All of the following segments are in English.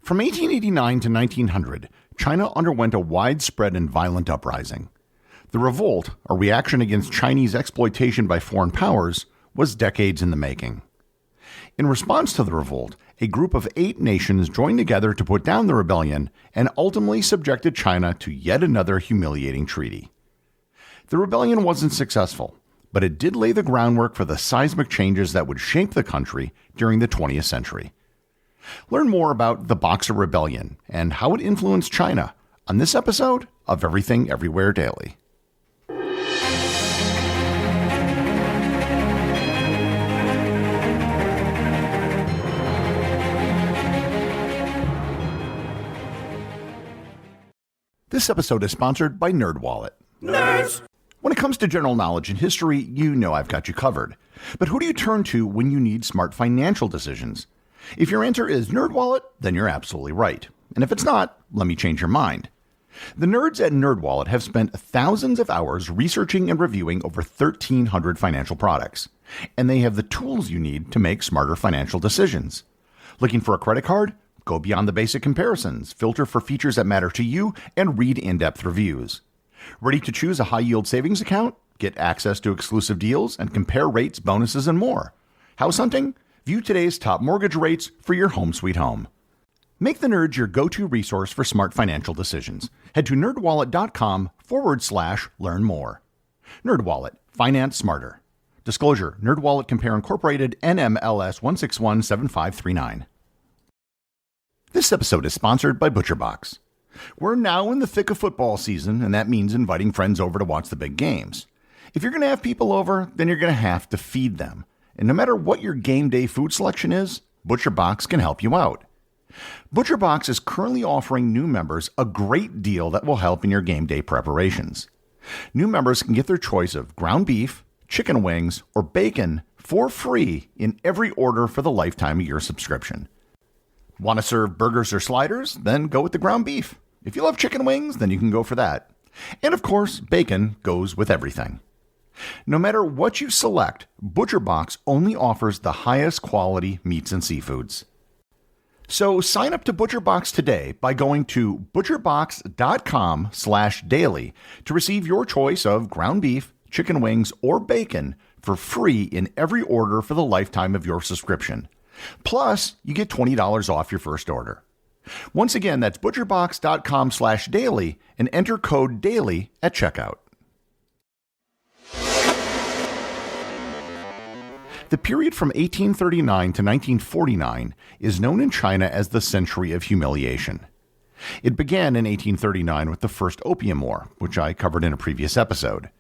From 1889 to 1900, China underwent a widespread and violent uprising. The revolt, a reaction against Chinese exploitation by foreign powers, was decades in the making. In response to the revolt, a group of 8 nations joined together to put down the rebellion and ultimately subjected China to yet another humiliating treaty. The rebellion wasn't successful, but it did lay the groundwork for the seismic changes that would shape the country during the 20th century. Learn more about the Boxer Rebellion and how it influenced China on this episode of Everything Everywhere Daily. This episode is sponsored by NerdWallet. Nerds! When it comes to general knowledge and history, you know I've got you covered. But who do you turn to when you need smart financial decisions? If your answer is NerdWallet, then you're absolutely right. And if it's not, let me change your mind. The nerds at NerdWallet have spent thousands of hours researching and reviewing over 1,300 financial products. And they have the tools you need to make smarter financial decisions. Looking for a credit card? Go beyond the basic comparisons, filter for features that matter to you, and read in-depth reviews. Ready to choose a high-yield savings account? Get access to exclusive deals and compare rates, bonuses, and more. House hunting? View today's top mortgage rates for your home sweet home. Make the nerds your go-to resource for smart financial decisions. Head to nerdwallet.com/learn more. NerdWallet. Finance smarter. Disclosure: NerdWallet Compare Incorporated, NMLS 1617539. This episode is sponsored by ButcherBox. We're now in the thick of football season, and that means inviting friends over to watch the big games. If you're going to have people over, then you're going to have to feed them. And no matter what your game day food selection is, ButcherBox can help you out. ButcherBox is currently offering new members a great deal that will help in your game day preparations. New members can get their choice of ground beef, chicken wings, or bacon for free in every order for the lifetime of your subscription. Want to serve burgers or sliders? Then go with the ground beef. If you love chicken wings, then you can go for that. And of course, bacon goes with everything. No matter what you select, ButcherBox only offers the highest quality meats and seafoods. So sign up to ButcherBox today by going to butcherbox.com/daily to receive your choice of ground beef, chicken wings, or bacon for free in every order for the lifetime of your subscription. Plus, you get $20 off your first order. Once again, that's butcherbox.com/daily and enter code DAILY at checkout. The period from 1839 to 1949 is known in China as the Century of Humiliation. It began in 1839 with the First Opium War, which I covered in a previous episode.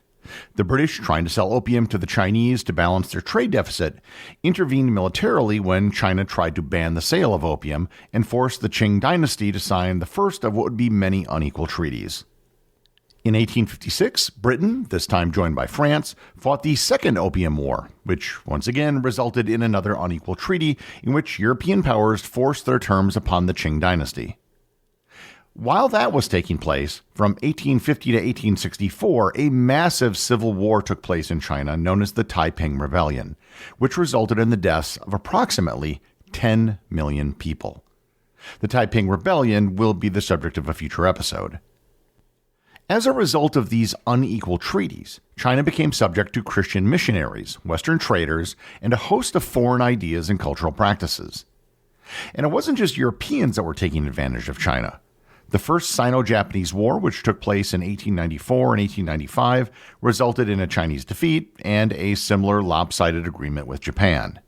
The British, trying to sell opium to the Chinese to balance their trade deficit, intervened militarily when China tried to ban the sale of opium and forced the Qing dynasty to sign the first of what would be many unequal treaties. In 1856, Britain, this time joined by France, fought the Second Opium War, which once again resulted in another unequal treaty in which European powers forced their terms upon the Qing dynasty. While that was taking place, from 1850 to 1864, a massive civil war took place in China known as the Taiping Rebellion, which resulted in the deaths of approximately 10 million people. The Taiping Rebellion will be the subject of a future episode. As a result of these unequal treaties, China became subject to Christian missionaries, Western traders, and a host of foreign ideas and cultural practices. And it wasn't just Europeans that were taking advantage of China. The First Sino-Japanese War, which took place in 1894 and 1895, resulted in a Chinese defeat and a similar lopsided agreement with Japan.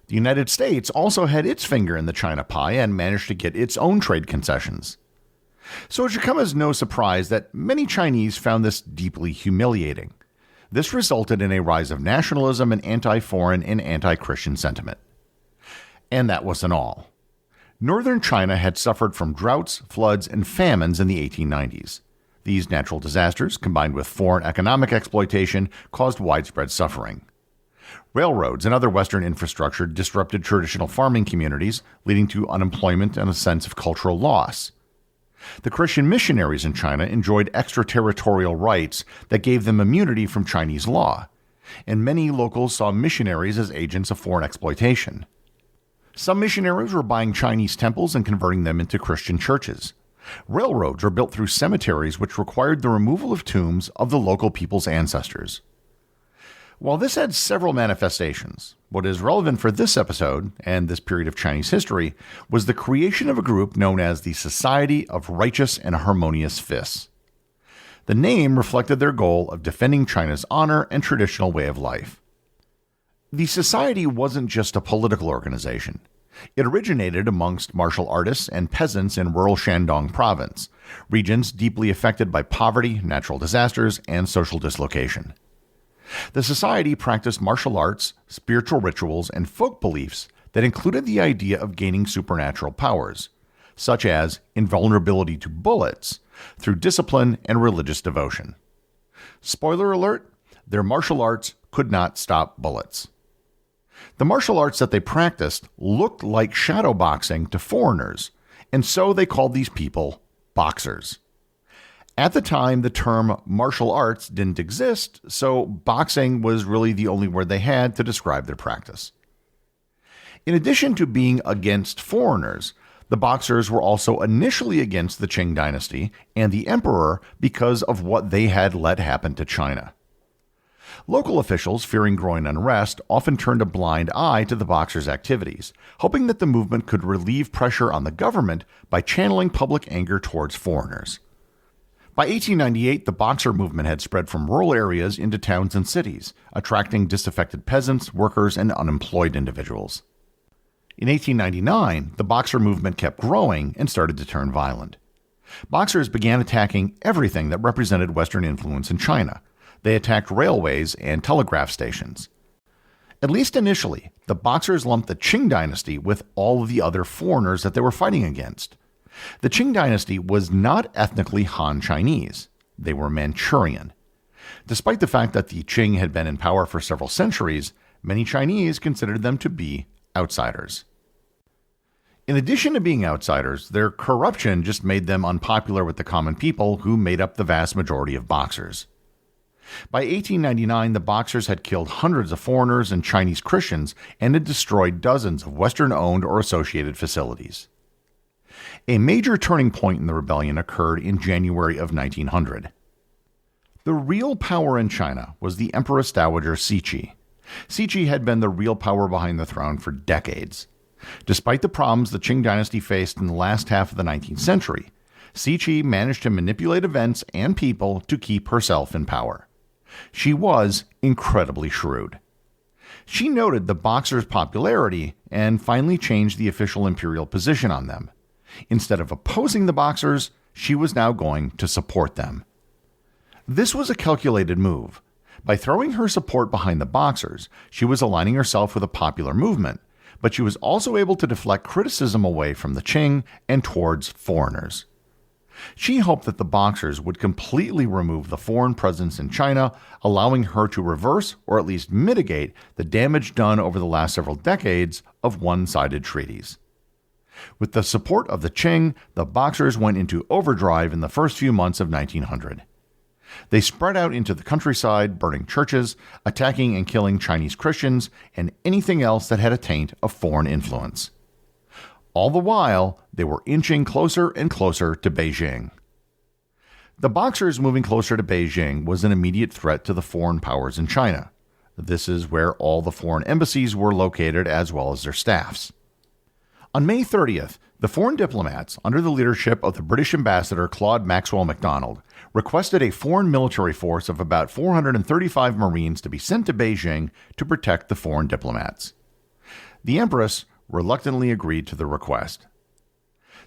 The United States also had its finger in the China pie and managed to get its own trade concessions. So it should come as no surprise that many Chinese found this deeply humiliating. This resulted in a rise of nationalism and anti-foreign and anti-Christian sentiment. And that wasn't all. Northern China had suffered from droughts, floods, and famines in the 1890s. These natural disasters, combined with foreign economic exploitation, caused widespread suffering. Railroads and other Western infrastructure disrupted traditional farming communities, leading to unemployment and a sense of cultural loss. The Christian missionaries in China enjoyed extraterritorial rights that gave them immunity from Chinese law, and many locals saw missionaries as agents of foreign exploitation. Some missionaries were buying Chinese temples and converting them into Christian churches. Railroads were built through cemeteries which required the removal of tombs of the local people's ancestors. While this had several manifestations, what is relevant for this episode and this period of Chinese history was the creation of a group known as the Society of Righteous and Harmonious Fists. The name reflected their goal of defending China's honor and traditional way of life. The society wasn't just a political organization. It originated amongst martial artists and peasants in rural Shandong province, regions deeply affected by poverty, natural disasters, and social dislocation. The society practiced martial arts, spiritual rituals, and folk beliefs that included the idea of gaining supernatural powers, such as invulnerability to bullets, through discipline and religious devotion. Spoiler alert, their martial arts could not stop bullets. The martial arts that they practiced looked like shadow boxing to foreigners, and so they called these people boxers. At the time, the term martial arts didn't exist, so boxing was really the only word they had to describe their practice. In addition to being against foreigners, the boxers were also initially against the Qing dynasty and the emperor because of what they had let happen to China. Local officials, fearing growing unrest, often turned a blind eye to the boxers' activities, hoping that the movement could relieve pressure on the government by channeling public anger towards foreigners. By 1898, the boxer movement had spread from rural areas into towns and cities, attracting disaffected peasants, workers, and unemployed individuals. In 1899, the boxer movement kept growing and started to turn violent. Boxers began attacking everything that represented Western influence in China. They attacked railways and telegraph stations. At least initially, the boxers lumped the Qing dynasty with all of the other foreigners that they were fighting against. The Qing dynasty was not ethnically Han Chinese. They were Manchurian. Despite the fact that the Qing had been in power for several centuries, many Chinese considered them to be outsiders. In addition to being outsiders, their corruption just made them unpopular with the common people who made up the vast majority of boxers. By 1899, the boxers had killed hundreds of foreigners and Chinese Christians and had destroyed dozens of Western-owned or associated facilities. A major turning point in the rebellion occurred in January of 1900. The real power in China was the Empress Dowager Cixi. Cixi had been the real power behind the throne for decades. Despite the problems the Qing dynasty faced in the last half of the 19th century, Cixi managed to manipulate events and people to keep herself in power. She was incredibly shrewd. She noted the boxers' popularity and finally changed the official imperial position on them. Instead of opposing the boxers, she was now going to support them. This was a calculated move. By throwing her support behind the boxers, she was aligning herself with a popular movement, but she was also able to deflect criticism away from the Qing and towards foreigners. She hoped that the boxers would completely remove the foreign presence in China, allowing her to reverse or at least mitigate the damage done over the last several decades of one-sided treaties. With the support of the Qing, the boxers went into overdrive in the first few months of 1900. They spread out into the countryside, burning churches, attacking and killing Chinese Christians, and anything else that had a taint of foreign influence. All the while, they were inching closer and closer to Beijing. The boxers moving closer to Beijing was an immediate threat to the foreign powers in China. This is where all the foreign embassies were located as well as their staffs. On May 30th, the foreign diplomats, under the leadership of the British ambassador Claude Maxwell MacDonald, requested a foreign military force of about 435 Marines to be sent to Beijing to protect the foreign diplomats. The Empress reluctantly agreed to the request.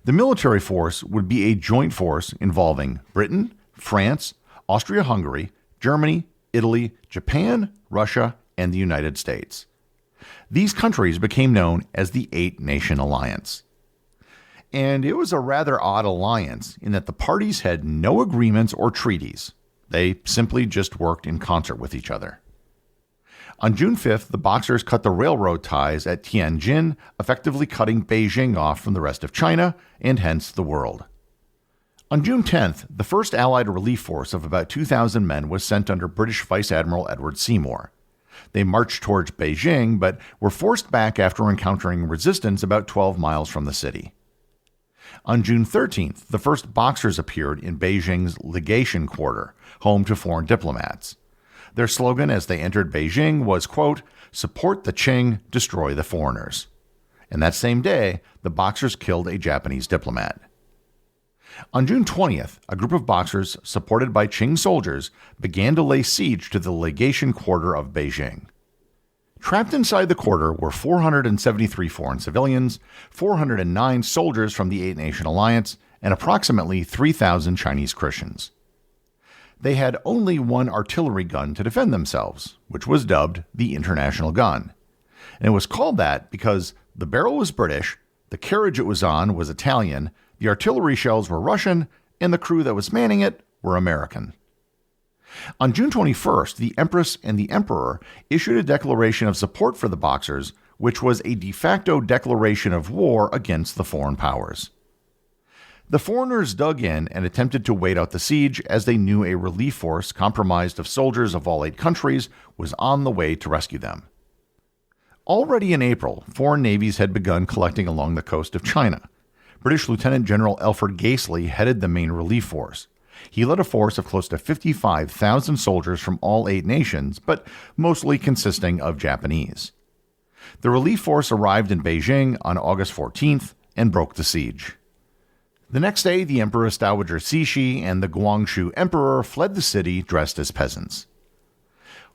The military force would be a joint force involving Britain, France, Austria-Hungary, Germany, Italy, Japan, Russia, and the United States. These countries became known as the Eight-Nation Alliance. And it was a rather odd alliance in that the parties had no agreements or treaties. They simply just worked in concert with each other. On June 5th, the boxers cut the railroad ties at Tianjin, effectively cutting Beijing off from the rest of China and hence the world. On June 10th, the first Allied relief force of about 2,000 men was sent under British Vice Admiral Edward Seymour. They marched towards Beijing, but were forced back after encountering resistance about 12 miles from the city. On June 13th, the first Boxers appeared in Beijing's legation quarter, home to foreign diplomats. Their slogan as they entered Beijing was, quote, "Support the Qing, destroy the foreigners." And that same day, the Boxers killed a Japanese diplomat. On June 20th, a group of Boxers, supported by Qing soldiers, began to lay siege to the legation quarter of Beijing. Trapped inside the quarter were 473 foreign civilians, 409 soldiers from the Eight-Nation Alliance, and approximately 3,000 Chinese Christians. They had only one artillery gun to defend themselves, which was dubbed the International Gun. And it was called that because the barrel was British, the carriage it was on was Italian, the artillery shells were Russian, and the crew that was manning it were American. On June 21st, the Empress and the Emperor issued a declaration of support for the Boxers, which was a de facto declaration of war against the foreign powers. The foreigners dug in and attempted to wait out the siege as they knew a relief force comprised of soldiers of all 8 countries was on the way to rescue them. Already in April, foreign navies had begun collecting along the coast of China. British Lieutenant General Alfred Gaseley headed the main relief force. He led a force of close to 55,000 soldiers from all 8 nations, but mostly consisting of Japanese. The relief force arrived in Beijing on August 14th and broke the siege. The next day, the Empress Dowager Cixi and the Guangxu Emperor fled the city dressed as peasants.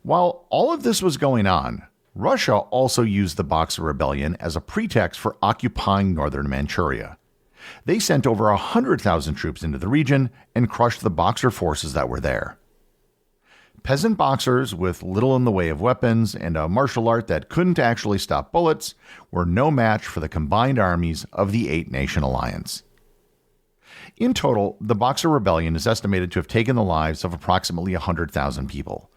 While all of this was going on, Russia also used the Boxer Rebellion as a pretext for occupying northern Manchuria. They sent over 100,000 troops into the region and crushed the Boxer forces that were there. Peasant Boxers with little in the way of weapons and a martial art that couldn't actually stop bullets were no match for the combined armies of the Eight-Nation Alliance. In total, the Boxer Rebellion is estimated to have taken the lives of approximately 100,000 people,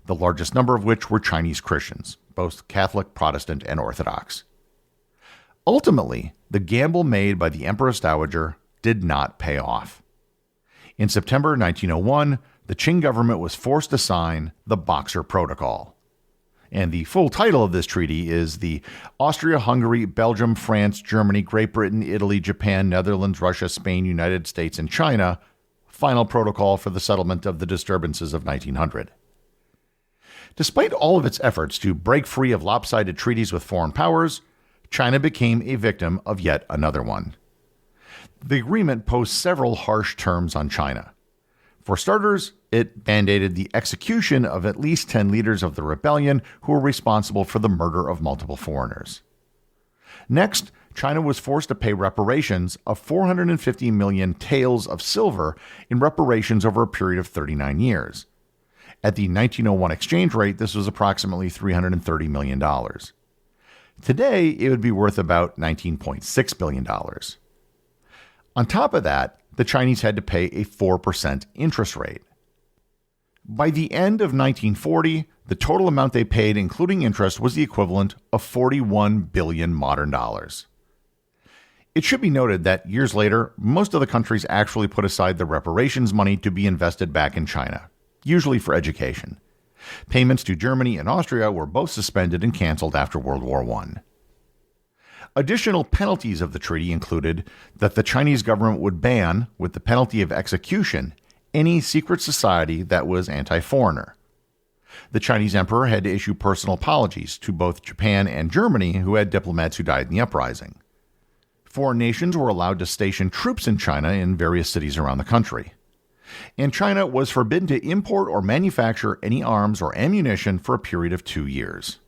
the largest number of which were Chinese Christians, both Catholic, Protestant, and Orthodox. Ultimately, the gamble made by the Empress Dowager did not pay off. In September 1901, the Qing government was forced to sign the Boxer Protocol. And the full title of this treaty is the Austria-Hungary, Belgium, France, Germany, Great Britain, Italy, Japan, Netherlands, Russia, Spain, United States, and China Final Protocol for the Settlement of the Disturbances of 1900. Despite all of its efforts to break free of lopsided treaties with foreign powers, China became a victim of yet another one. The agreement posed several harsh terms on China. For starters, it mandated the execution of at least 10 leaders of the rebellion who were responsible for the murder of multiple foreigners. Next, China was forced to pay reparations of 450 million taels of silver in reparations over a period of 39 years. At the 1901 exchange rate, this was approximately $330 million. Today, it would be worth about $19.6 billion. On top of that, the Chinese had to pay a 4% interest rate. By the end of 1940, the total amount they paid, including interest, was the equivalent of 41 billion modern dollars. It should be noted that years later, most of the countries actually put aside the reparations money to be invested back in China, usually for education. Payments to Germany and Austria were both suspended and canceled after World War I. Additional penalties of the treaty included that the Chinese government would ban, with the penalty of execution, any secret society that was anti-foreigner. The Chinese emperor had to issue personal apologies to both Japan and Germany, who had diplomats who died in the uprising. Foreign nations were allowed to station troops in China in various cities around the country. And China was forbidden to import or manufacture any arms or ammunition for a period of 2 years.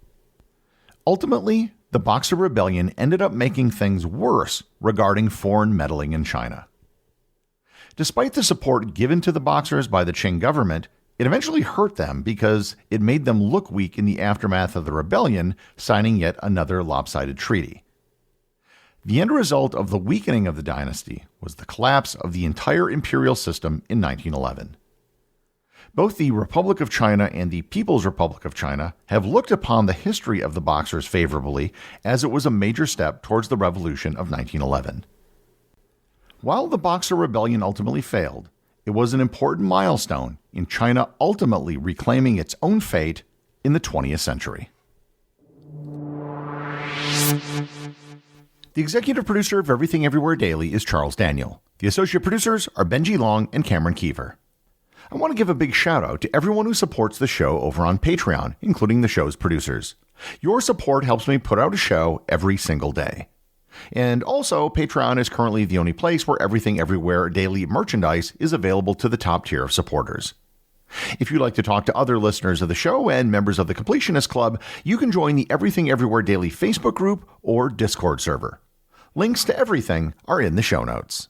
Ultimately, the Boxer Rebellion ended up making things worse regarding foreign meddling in China. Despite the support given to the Boxers by the Qing government, it eventually hurt them because it made them look weak in the aftermath of the rebellion, signing yet another lopsided treaty. The end result of the weakening of the dynasty was the collapse of the entire imperial system in 1911. Both the Republic of China and the People's Republic of China have looked upon the history of the Boxers favorably, as it was a major step towards the revolution of 1911. While the Boxer Rebellion ultimately failed, it was an important milestone in China ultimately reclaiming its own fate in the 20th century. The executive producer of Everything Everywhere Daily is Charles Daniel. The associate producers are Benji Long and Cameron Kieffer. I want to give a big shout out to everyone who supports the show over on Patreon, including the show's producers. Your support helps me put out a show every single day. And also, Patreon is currently the only place where Everything Everywhere Daily merchandise is available to the top tier of supporters. If you'd like to talk to other listeners of the show and members of the Completionist Club, you can join the Everything Everywhere Daily Facebook group or Discord server. Links to everything are in the show notes.